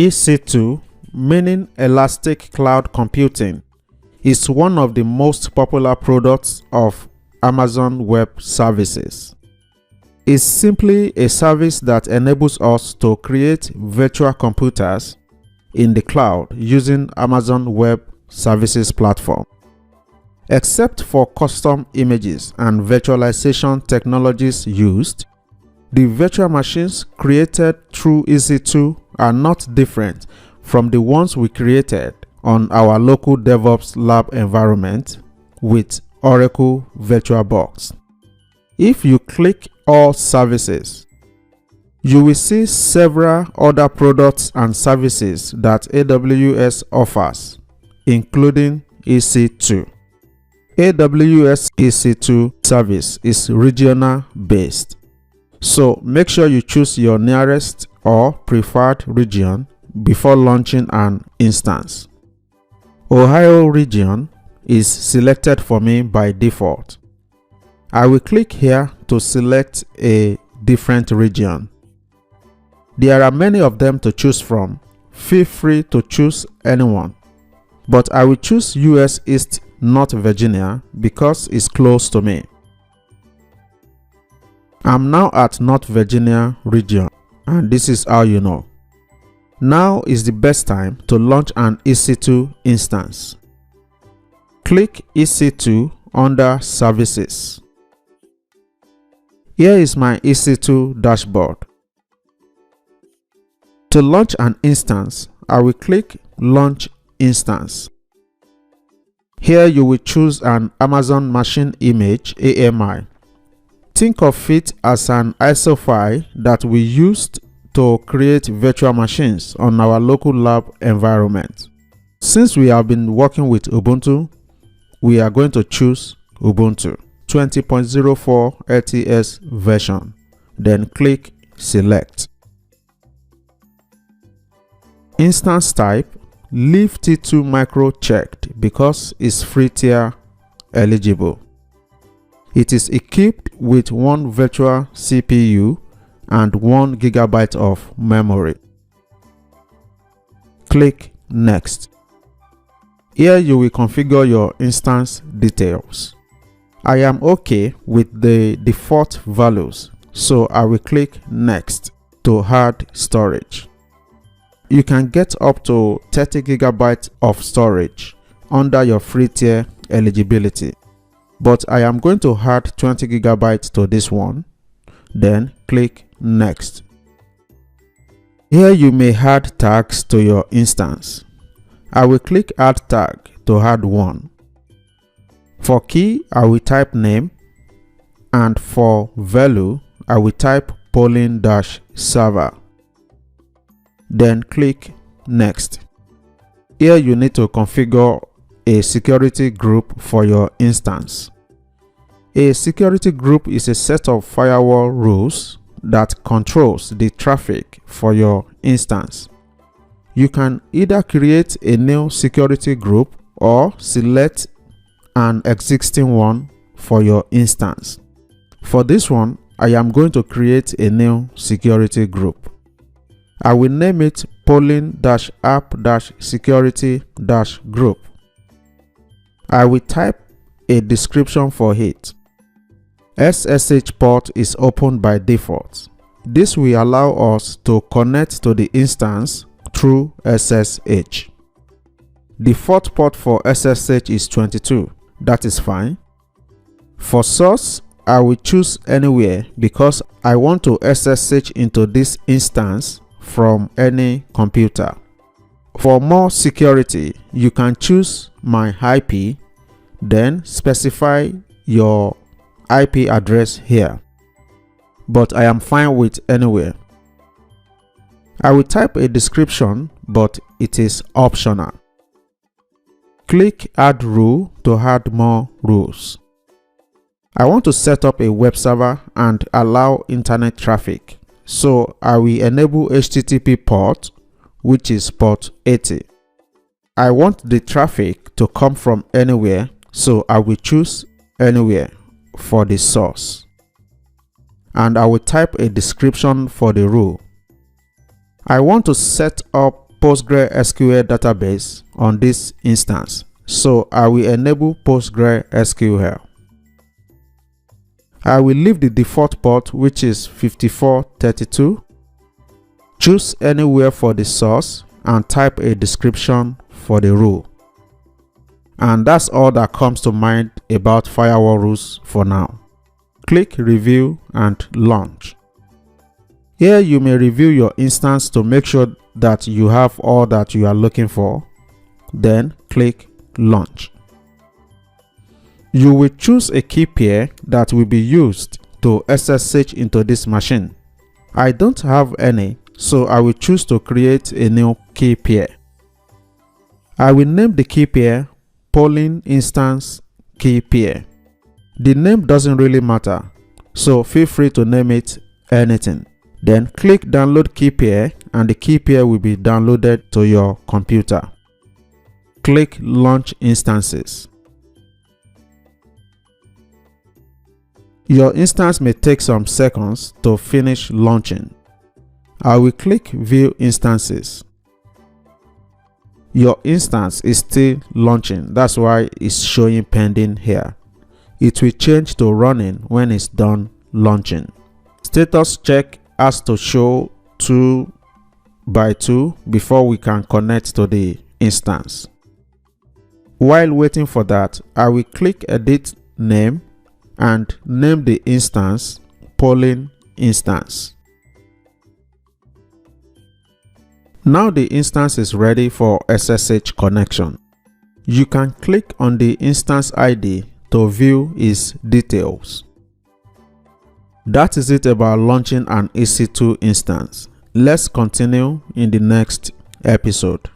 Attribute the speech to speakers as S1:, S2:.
S1: EC2, meaning Elastic Cloud Computing, is one of the most popular products of Amazon Web Services. It's simply a service that enables us to create virtual computers in the cloud using Amazon Web Services platform. Except for custom images and virtualization technologies used, the virtual machines created through EC2 are not different from the ones we created on our local Devops lab environment with Oracle VirtualBox. If you click All Services, you will see several other products and services that AWS offers, including EC2. AWS EC2 service is regional based, so make sure you choose your nearest or preferred region before launching an instance. Ohio region is selected for me by default. I will click here to select a different region. There are many of them to choose from. Feel free to choose anyone, but I will choose US East North Virginia because it's close to me. I'm now at North Virginia region, and this is how you know. Now is the best time to launch an EC2 instance. Click EC2 under Services. Here is my EC2 dashboard. To launch an instance, I will click Launch Instance. Here you will choose an Amazon Machine Image AMI. Think of it as an ISO file that we used to create virtual machines on our local lab environment. Since we have been working with Ubuntu, we are going to choose Ubuntu 20.04 LTS version. Then click Select. Instance type, leave T2 micro checked because it's free tier eligible. It is equipped with one virtual CPU and 1 GB of memory. Click Next. Here you will configure your instance details. I am okay with the default values, so I will click Next to add storage. You can get up to 30 GB of storage under your free tier eligibility, but I am going to add 20 GB to this one. Then click Next. Here you may add tags to your instance. I will click Add Tag to add one. For key, I will type name, and for value, I will type polling-server. Then click Next. Here you need to configure a security group for your instance. A security group is a set of firewall rules that controls the traffic for your instance. You can either create a new security group or select an existing one for your instance. For this one, I am going to create a new security group. I will name it polling-app-security-group. I will type a description for it. SSH port is opened by default. This will allow us to connect to the instance through SSH. Default port for SSH is 22. That is fine. For source, I will choose anywhere because I want to SSH into this instance from any computer. For more security, you can choose my IP, then specify your IP address here, but I am fine with anywhere. I will type a description, but it is optional. Click Add Rule to add more rules. I want to set up a web server and allow internet traffic, so I will enable HTTP port, which is port 80. I want the traffic to come from anywhere, so I will choose anywhere for the source. And I will type a description for the rule. I want to set up PostgreSQL database on this instance, so I will enable PostgreSQL. I will leave the default port, which is 5432. Choose anywhere for the source and type a description for the rule. And that's all that comes to mind about firewall rules for now. Click Review and Launch. Here you may review your instance to make sure that you have all that you are looking for. Then click Launch. You will choose a key pair that will be used to SSH into this machine. I don't have any, so I will choose to create a new key pair. I will name the key pair polling instance key pair. The name doesn't really matter, so feel free to name it anything. Then click download key pair and the key pair will be downloaded to your computer. Click launch instances. Your instance may take some seconds to finish launching. I will click view instances. Your instance is still launching, that's why it's showing pending here. It will change to running when it's done launching. Status check has to show 2 by 2 before we can connect to the instance. While waiting for that, I will click edit name and name the instance polling instance. Now the instance is ready for SSH connection. You can click on the instance ID to view its details. That is it about launching an EC2 instance. Let's continue in the next episode.